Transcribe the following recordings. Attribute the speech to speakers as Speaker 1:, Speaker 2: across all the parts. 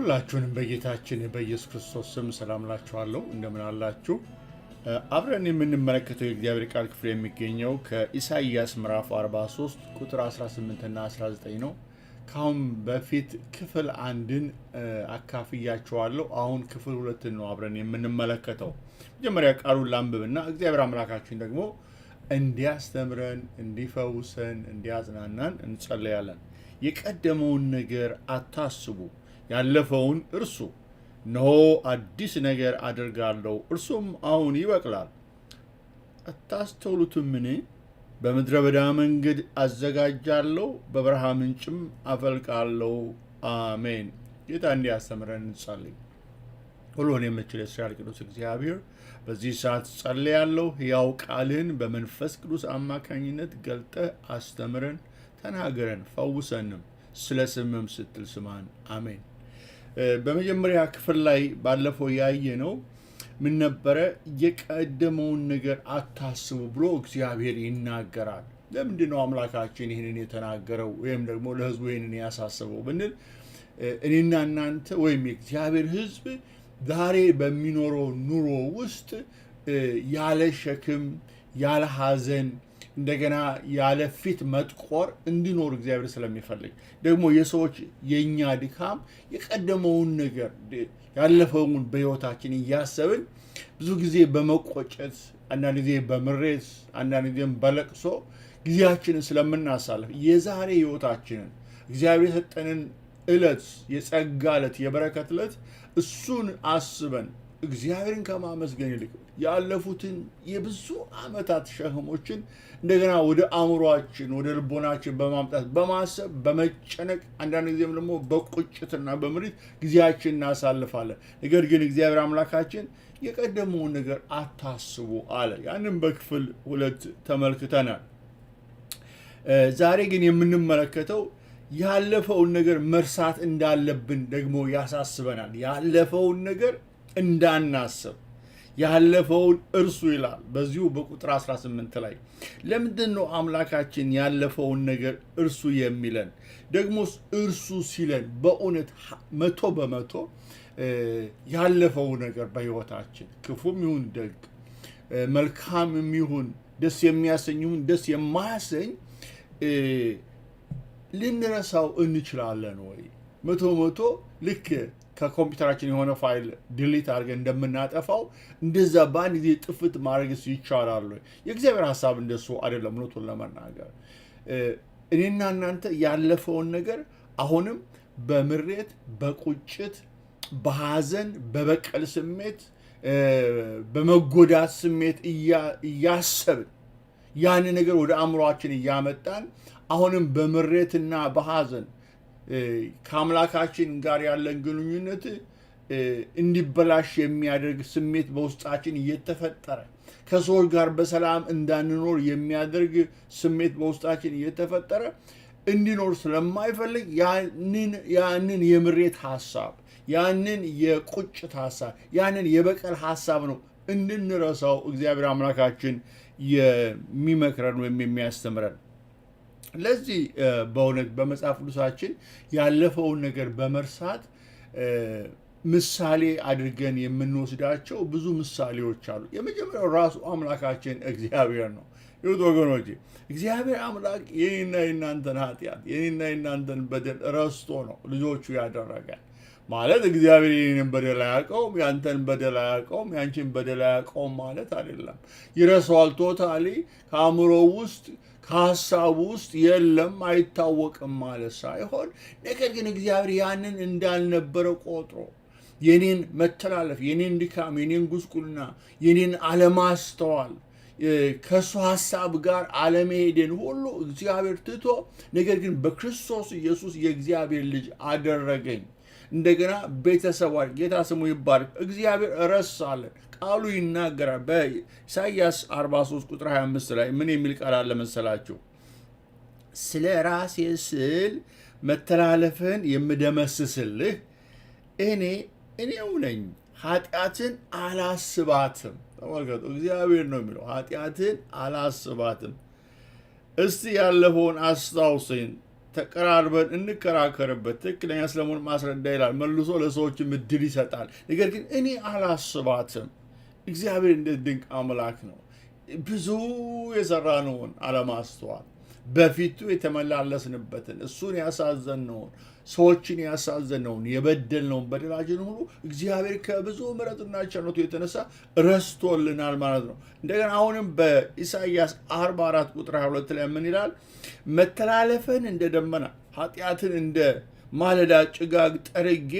Speaker 1: ሁላችሁንም በጌታችን በኢየሱስ ክርስቶስ ስም ሰላም ላችኋለሁ። እንደምን አላችሁ? አብረን የምንመለከተው የእግዚአብሔር ቃል ክፍል የሚገኘው ከኢሳይያስ ምዕራፍ 43 ቁጥር 18 እና 19 ነው። ካሁን በፊት ክፍል አንድን አካፍያችኋለሁ። አሁን ክፍል ሁለትን ነው አብረን የምንመለከተው። መጀመሪያ ቃሉን ላንብብና እግዚአብሔር አምላካችን ደግሞ እንዲያስተምረን፣ እንዲፈውሰን፣ እንዲያጽናናን እንጸለያለን። የቀደመውን ነገር አታስቡ፣ ያለፈውን እርሱ። እነሆ አዲስ ነገር አደርጋለሁ፣ እርሱም አሁን ይበቅላል። አታስተውሉትምን? በምድረ በዳ መንገድ አዘጋጃለሁ፣ በበረሃ ምንጭም አፈልቃለሁ። አሜን። ጌታ እንዲያስተምረን እንጸልይ። ሁሉን የምችል የእስራኤል ቅዱስ እግዚአብሔር በዚህ ሰዓት ጸልያለሁ። ሕያው ቃልህን በመንፈስ ቅዱስ አማካኝነት ገልጠህ አስተምረን፣ ተናገረን፣ ፈውሰንም፣ ስለ ስምም ስትል ስማን። አሜን። በመጀመሪያ ክፍል ላይ ባለፈው ያየ ነው ምን ነበረ? የቀደመውን ነገር አታስቡ ብሎ እግዚአብሔር ይናገራል። ለምንድን ነው አምላካችን ይህንን የተናገረው ወይም ደግሞ ለሕዝቡ ይህንን ያሳሰበው ብንል እኔና እናንተ ወይም የእግዚአብሔር ሕዝብ ዛሬ በሚኖረው ኑሮ ውስጥ ያለ ሸክም፣ ያለ ሐዘን፣ እንደገና ያለ ፊት መጥቆር እንዲኖር እግዚአብሔር ስለሚፈልግ ደግሞ የሰዎች የኛ ድካም የቀደመውን ነገር ያለፈውን በሕይወታችን እያሰብን ብዙ ጊዜ በመቆጨት አንዳንድ ጊዜ በምሬት አንዳንድ ጊዜም በለቅሶ ጊዜያችንን ስለምናሳልፍ የዛሬ ሕይወታችንን እግዚአብሔር የሰጠንን ዕለት የጸጋ ዕለት የበረከት ዕለት እሱን አስበን እግዚአብሔርን ከማመስገን ይልቅ ያለፉትን የብዙ ዓመታት ሸክሞችን እንደገና ወደ አእምሯችን ወደ ልቦናችን በማምጣት በማሰብ በመጨነቅ አንዳንድ ጊዜም ደግሞ በቁጭትና በምሬት ጊዜያችን እናሳልፋለን። ነገር ግን እግዚአብሔር አምላካችን የቀደመውን ነገር አታስቡ አለ። ያንን በክፍል 2 ተመልክተናል። ዛሬ ግን የምንመለከተው ያለፈውን ነገር መርሳት እንዳለብን ደግሞ ያሳስበናል። ያለፈውን ነገር እንዳናስብ ያለፈውን እርሱ ይላል በዚሁ በቁጥር 18 ላይ። ለምንድን ነው አምላካችን ያለፈውን ነገር እርሱ የሚለን? ደግሞስ እርሱ ሲለን በእውነት 100% ያለፈው ነገር በሕይወታችን ክፉም ይሁን ደግ፣ መልካምም ይሁን ደስ የሚያሰኝ ይሁን ደስ የማያሰኝ ልንረሳው እንችላለን ወይ? 100% ልክ ከኮምፒውተራችን የሆነ ፋይል ዲሊት አድርገን እንደምናጠፋው እንደዛ በአንድ ጊዜ ጥፍት ማድረግስ ይቻላል? የእግዚአብሔር ሀሳብ እንደሱ አይደለም። እውነቱን ለመናገር እኔና እናንተ ያለፈውን ነገር አሁንም በምሬት፣ በቁጭት፣ በሐዘን፣ በበቀል ስሜት፣ በመጎዳት ስሜት እያሰብን ያን ነገር ወደ አእምሯችን እያመጣን አሁንም በምሬትና በሐዘን ከአምላካችን ጋር ያለን ግንኙነት እንዲበላሽ የሚያደርግ ስሜት በውስጣችን እየተፈጠረ ከሰዎች ጋር በሰላም እንዳንኖር የሚያደርግ ስሜት በውስጣችን እየተፈጠረ እንዲኖር ስለማይፈልግ ያንን የምሬት ሐሳብ፣ ያንን የቁጭት ሐሳብ፣ ያንን የበቀል ሐሳብ ነው እንድንረሳው እግዚአብሔር አምላካችን የሚመክረን ወይም የሚያስተምረን። ለዚህ በእውነት በመጽሐፍ ቅዱሳችን ያለፈውን ነገር በመርሳት ምሳሌ አድርገን የምንወስዳቸው ብዙ ምሳሌዎች አሉ። የመጀመሪያው ራሱ አምላካችን እግዚአብሔር ነው። ይሁት ወገኖቼ፣ እግዚአብሔር አምላክ የኔና የናንተን ኃጢአት የኔና የናንተን በደል ረስቶ ነው ልጆቹ ያደረገን። ማለት እግዚአብሔር የኔን በደል አያውቀውም፣ ያንተን በደል አያውቀውም፣ ያንቺን በደል አያውቀውም ማለት አይደለም። ይረሳዋል። ቶታሊ ከአእምሮ ውስጥ ከሀሳቡ ውስጥ የለም፣ አይታወቅም ማለት ሳይሆን፣ ነገር ግን እግዚአብሔር ያንን እንዳልነበረ ቆጥሮ የኔን መተላለፍ፣ የኔን ድካም፣ የኔን ጉስቁልና፣ የኔን አለማስተዋል፣ ከእሱ ሀሳብ ጋር አለመሄድን ሁሉ እግዚአብሔር ትቶ ነገር ግን በክርስቶስ ኢየሱስ የእግዚአብሔር ልጅ አደረገኝ። እንደገና ቤተሰብ ጌታ ስሙ ይባረክ። እግዚአብሔር ረሳለን። ቃሉ ይናገራል። በኢሳይያስ 43 ቁጥር 25 ላይ ምን የሚል ቃል አለ መሰላችሁ? ስለ ራሴ ስል መተላለፍህን የምደመስስልህ እኔው ነኝ፣ ኃጢአትን አላስባትም። ተመልከቱ፣ እግዚአብሔር ነው የሚለው ኃጢአትን አላስባትም። እስቲ ያለፈውን አስታውሰኝ ተቀራርበን እንከራከርበት፣ ትክክለኛ ስለመሆን ማስረዳ ይላል። መልሶ ለሰዎችም እድል ይሰጣል። ነገር ግን እኔ አላስባትም። እግዚአብሔር እንደ ድንቅ አምላክ ነው። ብዙ የሰራነውን አለማስተዋል፣ በፊቱ የተመላለስንበትን እሱን ያሳዘንነውን፣ ሰዎችን ያሳዘንነውን፣ የበደልነውን በደላችን ሁሉ እግዚአብሔር ከብዙ ምሕረቱና ቸርነቱ የተነሳ ረስቶልናል ማለት ነው። እንደገና አሁንም በኢሳይያስ 44 ቁጥር 22 ላይ ምን ይላል? መተላለፍን እንደ ደመና ኃጢአትን እንደ ማለዳ ጭጋግ ጠርጌ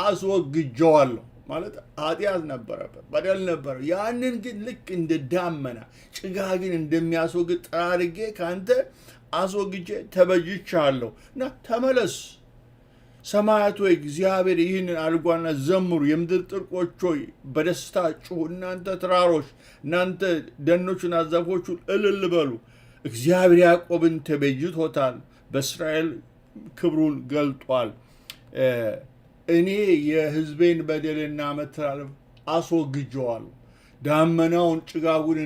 Speaker 1: አስወግጀዋለሁ። ማለት ኃጢአት ነበረበት፣ በደል ነበረ። ያንን ግን ልክ እንደ ዳመና ጭጋግን እንደሚያስወግድ ጠራርጌ ከአንተ አስወግጄ ተበጅቻለሁ እና ተመለስ። ሰማያት ሆይ እግዚአብሔር ይህንን አድርጓልና ዘምሩ። የምድር ጥልቆች ሆይ በደስታ ጩኹ። እናንተ ተራሮች፣ እናንተ ደኖችና ዛፎች እልል በሉ። እግዚአብሔር ያዕቆብን ተቤዥቶታል፣ በእስራኤል ክብሩን ገልጧል። እኔ የሕዝቤን በደልና መተላለፍ አስወግጀዋለሁ። ዳመናውን ጭጋጉን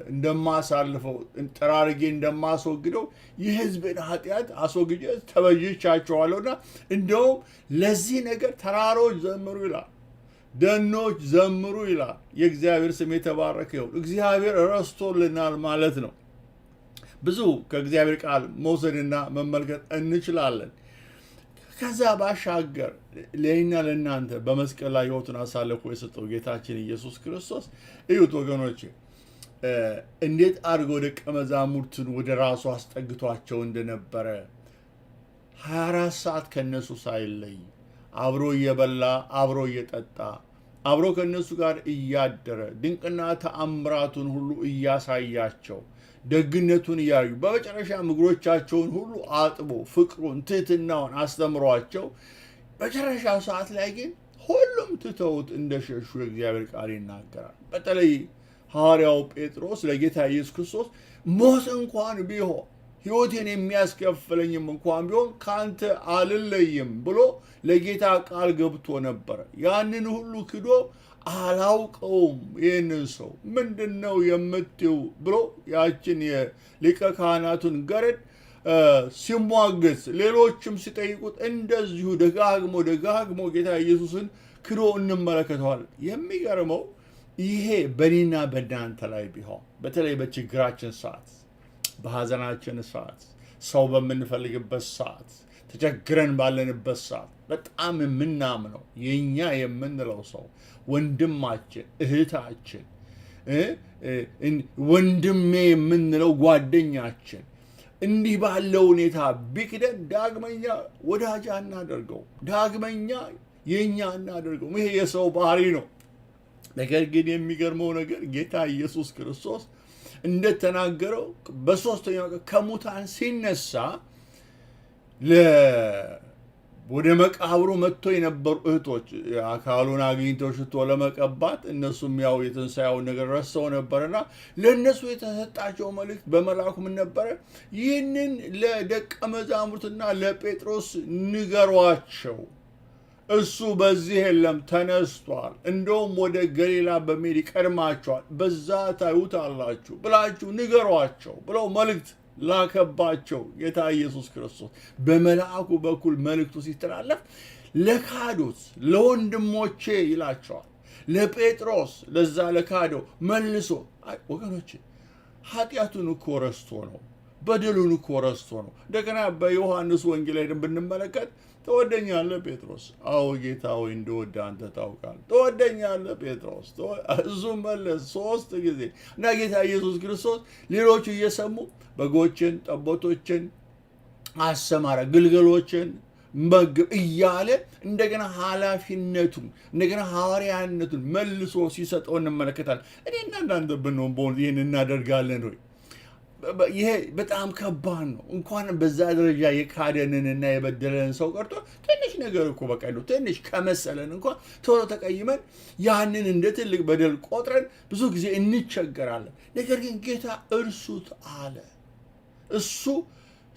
Speaker 1: እንደማሳልፈው ጠራርጌ እንደማስወግደው የሕዝቤን ኃጢአት አስወግጄ ተበጅቻቸዋለሁና እንደውም ለዚህ ነገር ተራሮች ዘምሩ ይላል፣ ደኖች ዘምሩ ይላል። የእግዚአብሔር ስም የተባረከ ይሁን። እግዚአብሔር ረስቶልናል ማለት ነው። ብዙ ከእግዚአብሔር ቃል መውሰድና መመልከት እንችላለን። ከዛ ባሻገር ለእኛ ለእናንተ በመስቀል ላይ ሕይወቱን አሳልፎ የሰጠው ጌታችን ኢየሱስ ክርስቶስ እዩት ወገኖቼ፣ እንዴት አድርጎ ደቀ መዛሙርቱን ወደ ራሱ አስጠግቷቸው እንደነበረ 24 ሰዓት ከነሱ ሳይለይ አብሮ እየበላ አብሮ እየጠጣ አብሮ ከነሱ ጋር እያደረ ድንቅና ተአምራቱን ሁሉ እያሳያቸው ደግነቱን እያዩ በመጨረሻ እግሮቻቸውን ሁሉ አጥቦ ፍቅሩን ትህትናውን አስተምሯቸው መጨረሻ ሰዓት ላይ ግን ሁሉም ትተውት እንደሸሹ የእግዚአብሔር ቃል ይናገራል። በተለይ ሐዋርያው ጴጥሮስ ለጌታ ኢየሱስ ክርስቶስ ሞት እንኳን ቢሆን ሕይወቴን የሚያስከፍለኝም እንኳን ቢሆን ካንተ አልለይም ብሎ ለጌታ ቃል ገብቶ ነበረ። ያንን ሁሉ ክዶ አላውቀውም ይህንን ሰው ምንድን ነው የምትይው ብሎ ያችን የሊቀ ካህናቱን ገረድ ሲሟገት ሌሎችም ሲጠይቁት እንደዚሁ ደጋግሞ ጌታ ኢየሱስን ክዶ እንመለከተዋለን። የሚገርመው ይሄ በእኔና በእናንተ ላይ ቢሆን በተለይ በችግራችን ሰዓት፣ በሐዘናችን ሰዓት፣ ሰው በምንፈልግበት ሰዓት፣ ተቸግረን ባለንበት ሰዓት በጣም የምናምነው የኛ የምንለው ሰው ወንድማችን፣ እህታችን፣ ወንድሜ የምንለው ጓደኛችን እንዲህ ባለው ሁኔታ ቢክደን ዳግመኛ ወዳጅ አናደርገው፣ ዳግመኛ የኛ አናደርገው። ይሄ የሰው ባህሪ ነው። ነገር ግን የሚገርመው ነገር ጌታ ኢየሱስ ክርስቶስ እንደተናገረው በሦስተኛው ቀን ከሙታን ሲነሳ ወደ መቃብሩ መጥቶ የነበሩ እህቶች አካሉን አግኝተው ሽቶ ለመቀባት እነሱም ያው የትንሣኤውን ነገር ረስተው ነበርና ለእነሱ የተሰጣቸው መልእክት በመልአኩ ምን ነበረ? ይህንን ለደቀ መዛሙርትና ለጴጥሮስ ንገሯቸው፣ እሱ በዚህ የለም ተነስቷል፣ እንደውም ወደ ገሊላ በመሄድ ይቀድማቸዋል፣ በዛ ታዩታላችሁ ብላችሁ ንገሯቸው ብለው መልእክት ላከባቸው። ጌታ ኢየሱስ ክርስቶስ በመልአኩ በኩል መልእክቱ ሲተላለፍ ለካዶት ለወንድሞቼ ይላቸዋል። ለጴጥሮስ ለዛ ለካደው መልሶ ወገኖቼ ኃጢአቱን እኮ ረስቶ ነው፣ በደሉን እኮ ረስቶ ነው። እንደገና በዮሐንስ ወንጌል ላይ ብንመለከት ትወደኛለህ ጴጥሮስ? አዎ ጌታ ሆይ እንደወደ አንተ ታውቃለህ። ትወደኛለህ ጴጥሮስ? እሱም መለስ 3 ጊዜ እና ጌታ ኢየሱስ ክርስቶስ ሌሎቹ እየሰሙ በጎችን ጠቦቶችን አሰማራ፣ ግልገሎችን መግብ እያለ እንደገና ኃላፊነቱን እንደገና ሐዋርያነቱን መልሶ ሲሰጠው እንመለከታለን። እኔና እናንተ ብንሆን በሆነ ይህን እናደርጋለን ወይ? ይሄ በጣም ከባድ ነው። እንኳን በዛ ደረጃ የካደንንና የበደለንን ሰው ቀርቶ ትንሽ ነገር እኮ በቃ ነው ትንሽ ከመሰለን እንኳን ቶሎ ተቀይመን ያንን እንደ ትልቅ በደል ቆጥረን ብዙ ጊዜ እንቸገራለን። ነገር ግን ጌታ እርሱት አለ። እሱ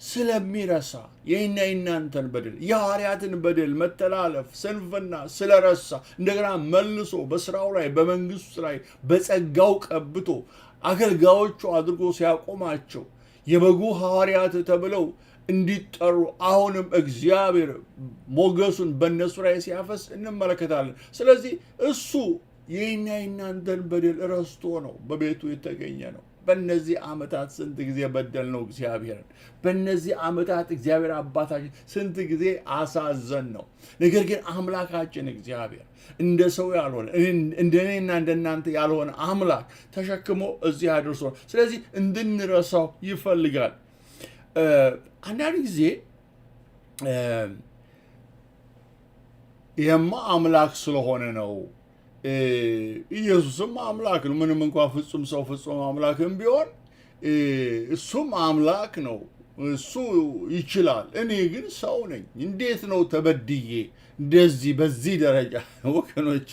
Speaker 1: ስለሚረሳ የእኛ የእናንተን በደል የሐዋርያትን በደል መተላለፍ፣ ስንፍና ስለረሳ እንደገና መልሶ በስራው ላይ በመንግስቱ ላይ በጸጋው ቀብቶ አገልጋዮቹ አድርጎ ሲያቆማቸው የበጉ ሐዋርያት ተብለው እንዲጠሩ አሁንም እግዚአብሔር ሞገሱን በእነሱ ላይ ሲያፈስ እንመለከታለን። ስለዚህ እሱ የእናንተን በደል ረስቶ ነው በቤቱ የተገኘ ነው። በእነዚህ ዓመታት ስንት ጊዜ በደል ነው እግዚአብሔርን። በእነዚህ ዓመታት እግዚአብሔር አባታችን ስንት ጊዜ አሳዘን ነው። ነገር ግን አምላካችን እግዚአብሔር እንደ ሰው ያልሆነ እንደኔና እንደናንተ ያልሆነ አምላክ ተሸክሞ እዚህ አድርሶ፣ ስለዚህ እንድንረሳው ይፈልጋል። አንዳንድ ጊዜ ይህማ አምላክ ስለሆነ ነው፣ ኢየሱስም አምላክ ነው፣ ምንም እንኳን ፍጹም ሰው ፍጹም አምላክም ቢሆን እሱም አምላክ ነው፣ እሱ ይችላል፣ እኔ ግን ሰው ነኝ፣ እንዴት ነው ተበድዬ እንደዚህ በዚህ ደረጃ? ወገኖቼ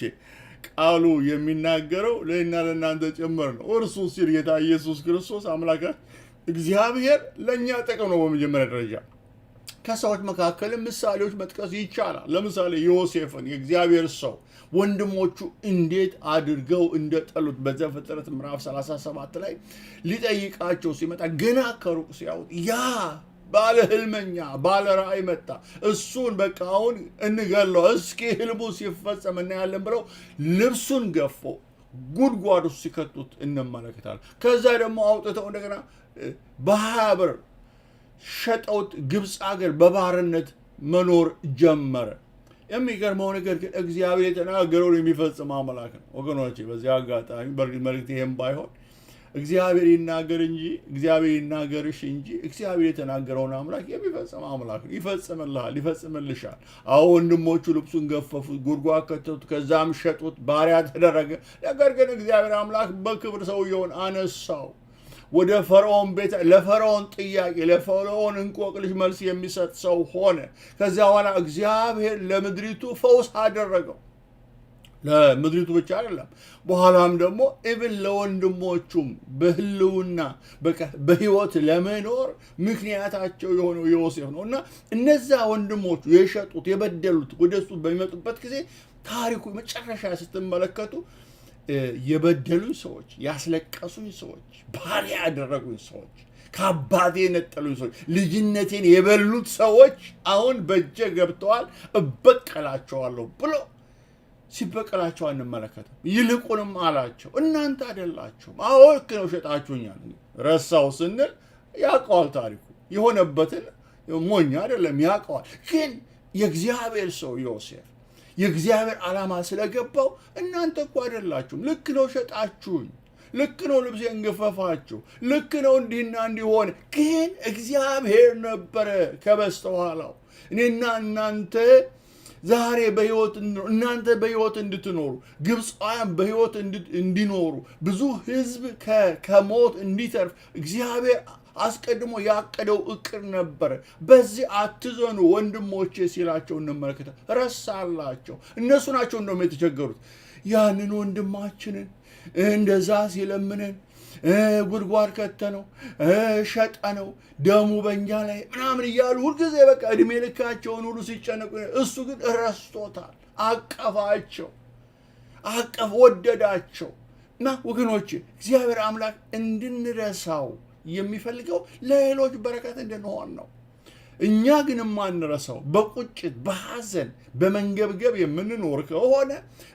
Speaker 1: ቃሉ የሚናገረው ለእና ለእናንተ ጭምር ነው። እርሱ ሲል ጌታ ኢየሱስ ክርስቶስ አምላካችን እግዚአብሔር ለእኛ ጥቅም ነው። በመጀመሪያ ደረጃ ከሰዎች መካከልም ምሳሌዎች መጥቀስ ይቻላል። ለምሳሌ ዮሴፍን የእግዚአብሔር ሰው ወንድሞቹ እንዴት አድርገው እንደጠሉት በዘፍጥረት ምዕራፍ 37 ላይ ሊጠይቃቸው ሲመጣ ገና ከሩቅ ሲያዩት ያ ባለ ህልመኛ ባለ ራእይ መጣ፣ እሱን በቃ አሁን እንገለው እስኪ ህልሙ ሲፈጸም እናያለን ብለው ልብሱን ገፎ ጉድጓድ ውስጥ ሲከቱት እንመለከታለን። ከዛ ደግሞ አውጥተው እንደገና በ20 ብር ሸጠውት ግብፅ አገር በባርነት መኖር ጀመረ። የሚገርመው ነገር ግን እግዚአብሔር የተናገረውን የሚፈጽም አምላክ ነው። ወገኖቼ በዚህ አጋጣሚ መልእክት ይሄም ባይሆን እግዚአብሔር ይናገር እንጂ እግዚአብሔር ይናገርሽ እንጂ እግዚአብሔር የተናገረውን አምላክ የሚፈጽም አምላክ ነው። ይፈጽምልሃል፣ ይፈጽምልሻል። አዎ ወንድሞቹ ልብሱን ገፈፉት፣ ጉድጓድ ከተቱት፣ ከዛም ሸጡት፣ ባሪያ ተደረገ። ነገር ግን እግዚአብሔር አምላክ በክብር ሰውየውን አነሳው። ወደ ፈርዖን ቤት ለፈርዖን ጥያቄ ለፈርዖን እንቆቅልሽ መልስ የሚሰጥ ሰው ሆነ። ከዚያ በኋላ እግዚአብሔር ለምድሪቱ ፈውስ አደረገው። ለምድሪቱ ብቻ አይደለም፣ በኋላም ደግሞ ኢቭን ለወንድሞቹም በህልውና በህይወት ለመኖር ምክንያታቸው የሆነው ዮሴፍ ነው። እና እነዛ ወንድሞቹ የሸጡት የበደሉት ወደ እሱ በሚመጡበት ጊዜ ታሪኩ መጨረሻ ስትመለከቱ የበደሉኝ ሰዎች፣ ያስለቀሱኝ ሰዎች፣ ባሪያ ያደረጉኝ ሰዎች፣ ከአባቴ የነጠሉኝ ሰዎች፣ ልጅነቴን የበሉት ሰዎች አሁን በእጄ ገብተዋል፣ እበቀላቸዋለሁ ብሎ ሲበቀላቸው እንመለከትም። ይልቁንም አላቸው እናንተ አይደላችሁም፣ አዎ ልክ ነው ሸጣችሁኛል። ረሳው ስንል ያውቀዋል ታሪኩ የሆነበትን ሞኛ አይደለም ያውቀዋል። ግን የእግዚአብሔር ሰው ዮሴፍ የእግዚአብሔር ዓላማ ስለገባው እናንተ እኮ አይደላችሁም፣ ልክ ነው ሸጣችሁኝ፣ ልክ ነው ልብሴን ገፈፋችሁ፣ ልክ ነው እንዲህና እንዲሆን፣ ግን እግዚአብሔር ነበረ ከበስተኋላው። እኔና እናንተ ዛሬ እናንተ በሕይወት እንድትኖሩ፣ ግብፃውያን በሕይወት እንዲኖሩ፣ ብዙ ሕዝብ ከሞት እንዲተርፍ እግዚአብሔር አስቀድሞ ያቀደው እቅድ ነበረ። በዚህ አትዘኑ ወንድሞቼ ሲላቸው እንመለከተ። ረሳላቸው። እነሱ ናቸው እንደውም የተቸገሩት። ያንን ወንድማችንን እንደዛ ሲለምነን ጉድጓድ ከተነው፣ ሸጠነው፣ ደሙ በእኛ ላይ ምናምን እያሉ ሁልጊዜ በቃ እድሜ ልካቸውን ሁሉ ሲጨነቁ፣ እሱ ግን ረስቶታል። አቀፋቸው፣ ወደዳቸው። እና ወገኖቼ እግዚአብሔር አምላክ እንድንረሳው የሚፈልገው ለሌሎች በረከት እንድንሆን ነው። እኛ ግን የማንረሳው በቁጭት በሐዘን በመንገብገብ የምንኖር ከሆነ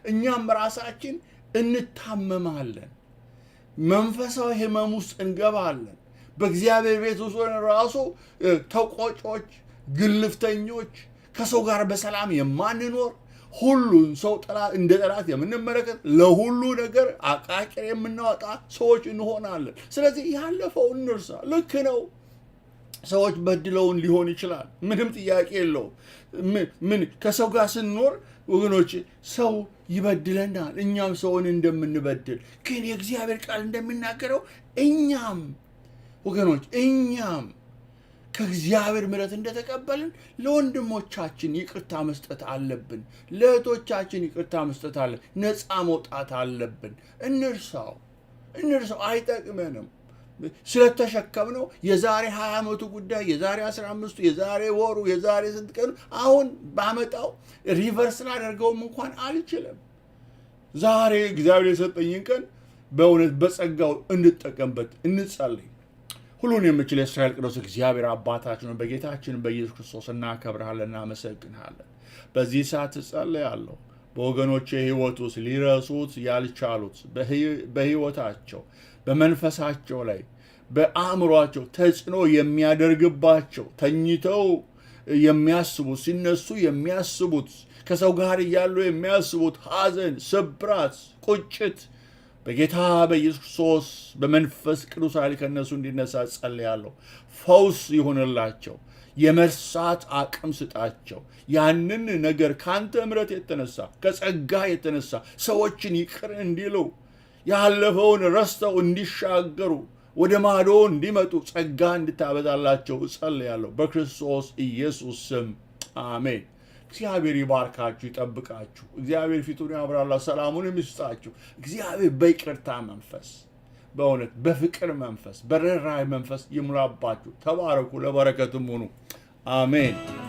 Speaker 1: እኛም ራሳችን እንታመማለን፣ መንፈሳዊ ህመም ውስጥ እንገባለን። በእግዚአብሔር ቤት ውስጥ ራሱ ተቆጮች፣ ግልፍተኞች፣ ከሰው ጋር በሰላም የማንኖር፣ ሁሉን ሰው እንደ ጠላት የምንመለከት፣ ለሁሉ ነገር አቃቂር የምናወጣ ሰዎች እንሆናለን። ስለዚህ ያለፈው እንርሳ። ልክ ነው፣ ሰዎች በድለውን ሊሆን ይችላል፣ ምንም ጥያቄ የለውም። ምን ከሰው ጋር ስንኖር ወገኖች ሰው ይበድለናል፣ እኛም ሰውን እንደምንበድል። ግን የእግዚአብሔር ቃል እንደሚናገረው እኛም ወገኖች እኛም ከእግዚአብሔር ምሕረት እንደተቀበልን ለወንድሞቻችን ይቅርታ መስጠት አለብን። ለእህቶቻችን ይቅርታ መስጠት አለብን። ነፃ መውጣት አለብን። እንርሳው፣ አይጠቅመንም። ስለተሸከምነው የዛሬ 20 ዓመቱ ጉዳይ የዛሬ 15ቱ የዛሬ ወሩ የዛሬ ስንት ቀኑ አሁን ባመጣው ሪቨርስ ላደርገውም እንኳን አልችልም። ዛሬ እግዚአብሔር የሰጠኝን ቀን በእውነት በጸጋው እንድጠቀምበት እንጸልይ። ሁሉን የምችል የእስራኤል ቅዱስ እግዚአብሔር አባታችን በጌታችን በኢየሱስ ክርስቶስ እናከብርሃለን፣ እናመሰግንሃለን። በዚህ ሰዓት እጸልያለሁ በወገኖች ሕይወት ውስጥ ሊረሱት ያልቻሉት በሕይወታቸው በመንፈሳቸው ላይ በአእምሯቸው ተጽዕኖ የሚያደርግባቸው ተኝተው የሚያስቡት ሲነሱ የሚያስቡት ከሰው ጋር እያሉ የሚያስቡት ሐዘን፣ ስብራት፣ ቁጭት በጌታ በኢየሱስ ክርስቶስ በመንፈስ ቅዱስ ኃይል ከእነሱ እንዲነሳ ጸልያለሁ። ፈውስ ይሆንላቸው። የመርሳት አቅም ስጣቸው። ያንን ነገር ካንተ ምሕረት የተነሳ ከጸጋ የተነሳ ሰዎችን ይቅር እንዲሉ ያለፈውን ረስተው እንዲሻገሩ ወደ ማዶ እንዲመጡ ጸጋ እንድታበዛላቸው እጸልያለሁ በክርስቶስ ኢየሱስ ስም አሜን። እግዚአብሔር ይባርካችሁ፣ ይጠብቃችሁ። እግዚአብሔር ፊቱን ያብራላ፣ ሰላሙን ይስጣችሁ። እግዚአብሔር በይቅርታ መንፈስ በእውነት በፍቅር መንፈስ በርኅራኄ መንፈስ ይሙላባችሁ። ተባረኩ፣ ለበረከትም ሁኑ። አሜን።